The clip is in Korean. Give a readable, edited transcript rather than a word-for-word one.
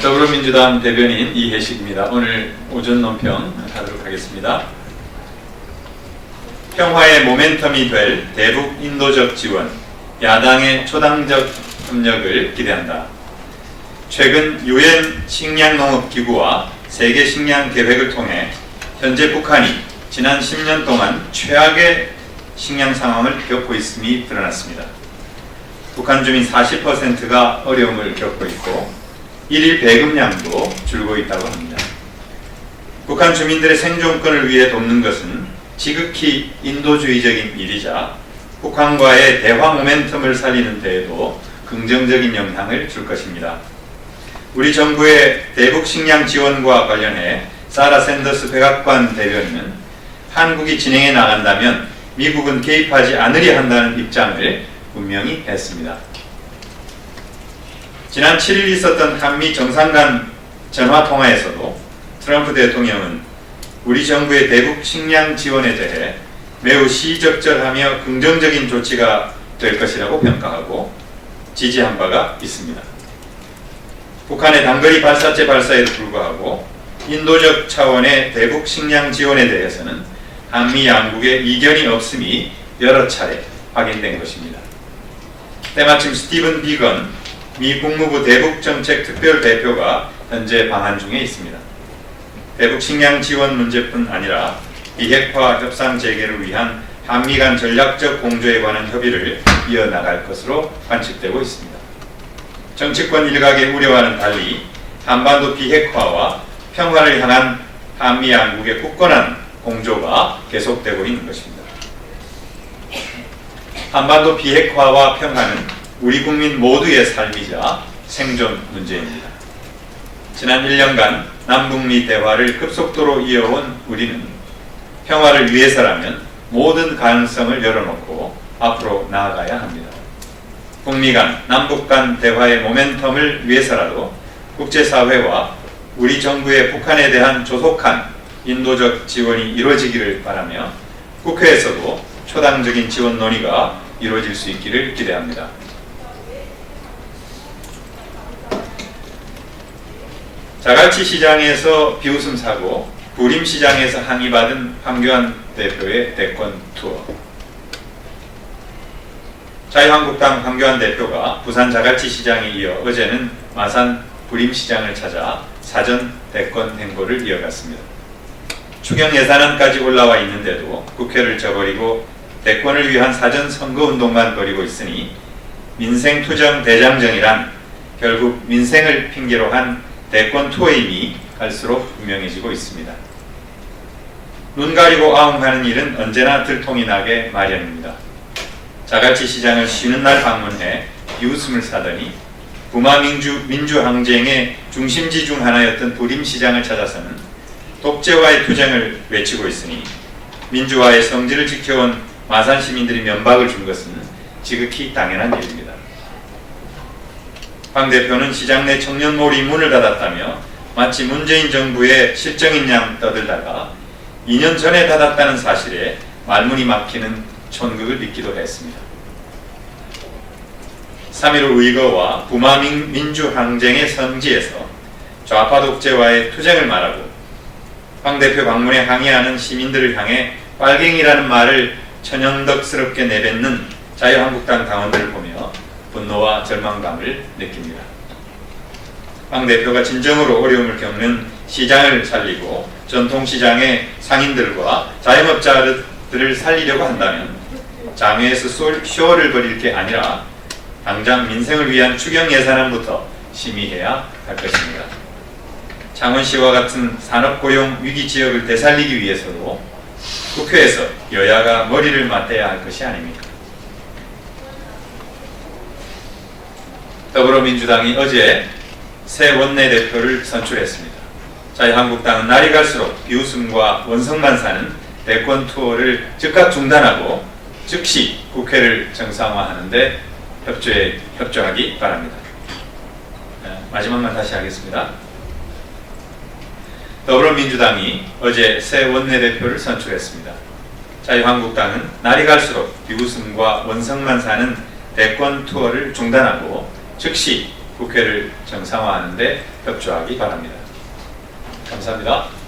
더불어민주당 대변인 이혜식입니다. 오늘 오전 논평 하도록 하겠습니다. 평화의 모멘텀이 될 대북 인도적 지원, 야당의 초당적 협력을 기대한다. 최근 유엔 식량농업기구와 세계 식량 계획을 통해 현재 북한이 지난 10년 동안 최악의 식량 상황을 겪고 있음이 드러났습니다. 북한 주민 40%가 어려움을 겪고 있고 일일 배급량도 줄고 있다고 합니다. 북한 주민들의 생존권을 위해 돕는 것은 지극히 인도주의적인 일이자 북한과의 대화 모멘텀을 살리는 데에도 긍정적인 영향을 줄 것입니다. 우리 정부의 대북 식량 지원과 관련해 사라 샌더스 백악관 대변인은 한국이 진행해 나간다면 미국은 개입하지 않으려 한다는 입장을 분명히 했습니다. 지난 7일 있었던 한미 정상 간 전화통화에서도 트럼프 대통령은 우리 정부의 대북 식량 지원에 대해 매우 시적절하며 긍정적인 조치가 될 것이라고 평가하고 지지한 바가 있습니다. 북한의 단거리 발사체 발사에도 불구하고 인도적 차원의 대북 식량 지원에 대해서는 한미 양국의 이견이 없음이 여러 차례 확인된 것입니다. 때마침 스티븐 비건 미 국무부 대북정책특별대표가 현재 방한 중에 있습니다. 대북 식량 지원 문제뿐 아니라 비핵화 협상 재개를 위한 한미 간 전략적 공조에 관한 협의를 이어나갈 것으로 관측되고 있습니다. 정치권 일각의 우려와는 달리 한반도 비핵화와 평화를 향한 한미 양국의 굳건한 공조가 계속되고 있는 것입니다. 한반도 비핵화와 평화는 우리 국민 모두의 삶이자 생존 문제입니다. 지난 1년간 남북미 대화를 급속도로 이어온 우리는 평화를 위해서라면 모든 가능성을 열어놓고 앞으로 나아가야 합니다. 북미 간, 남북 간 대화의 모멘텀을 위해서라도 국제사회와 우리 정부의 북한에 대한 조속한 인도적 지원이 이루어지기를 바라며 국회에서도 초당적인 지원 논의가 이루어질 수 있기를 기대합니다. 자갈치 시장에서 비웃음 사고, 부림 시장에서 항의받은 황교안 대표의 대권 투어. 자유한국당 황교안 대표가 부산 자갈치 시장에 이어 어제는 마산 부림 시장을 찾아 사전 대권 행보를 이어갔습니다. 추경 예산안까지 올라와 있는데도 국회를 저버리고 대권을 위한 사전 선거운동만 벌이고 있으니 민생투정 대장정이란 결국 민생을 핑계로 한 대권 투어임이 갈수록 분명해지고 있습니다. 눈 가리고 아웅하는 일은 언제나 들통이 나게 마련입니다. 자갈치 시장을 쉬는 날 방문해 비웃음을 사더니 부마 민주항쟁의 중심지 중 하나였던 부림시장을 찾아서는 독재와의 투쟁을 외치고 있으니 민주화의 성질을 지켜온 마산 시민들이 면박을 준 것은 지극히 당연한 일입니다. 황 대표는 시장 내 청년몰이 문을 닫았다며 마치 문재인 정부의 실정인 양 떠들다가 2년 전에 닫았다는 사실에 말문이 막히는 촌극을 빚기도 했습니다. 3.15 의거와 부마 민주항쟁의 성지에서 좌파 독재와의 투쟁을 말하고 황 대표 방문에 항의하는 시민들을 향해 빨갱이라는 말을 천연덕스럽게 내뱉는 자유한국당 당원들을 보며 분노와 절망감을 느낍니다. 황 대표가 진정으로 어려움을 겪는 시장을 살리고 전통시장의 상인들과 자영업자들을 살리려고 한다면 장외에서 쇼를 벌일 게 아니라 당장 민생을 위한 추경 예산안부터 심의해야 할 것입니다. 창원시와 같은 산업고용 위기 지역을 되살리기 위해서도 국회에서 여야가 머리를 맞대야 할 것이 아닙니까? 더불어민주당이 어제 새 원내대표를 선출했습니다. 자유한국당은 날이 갈수록 비웃음과 원성만 사는 대권 투어를 즉각 중단하고 즉시 국회를 정상화하는 데 협조하기 바랍니다. 마지막만 다시 하겠습니다. 더불어민주당이 어제 새 원내대표를 선출했습니다. 자유한국당은 날이 갈수록 비웃음과 원성만 사는 대권 투어를 중단하고 즉시 국회를 정상화하는 데 협조하기 바랍니다. 감사합니다.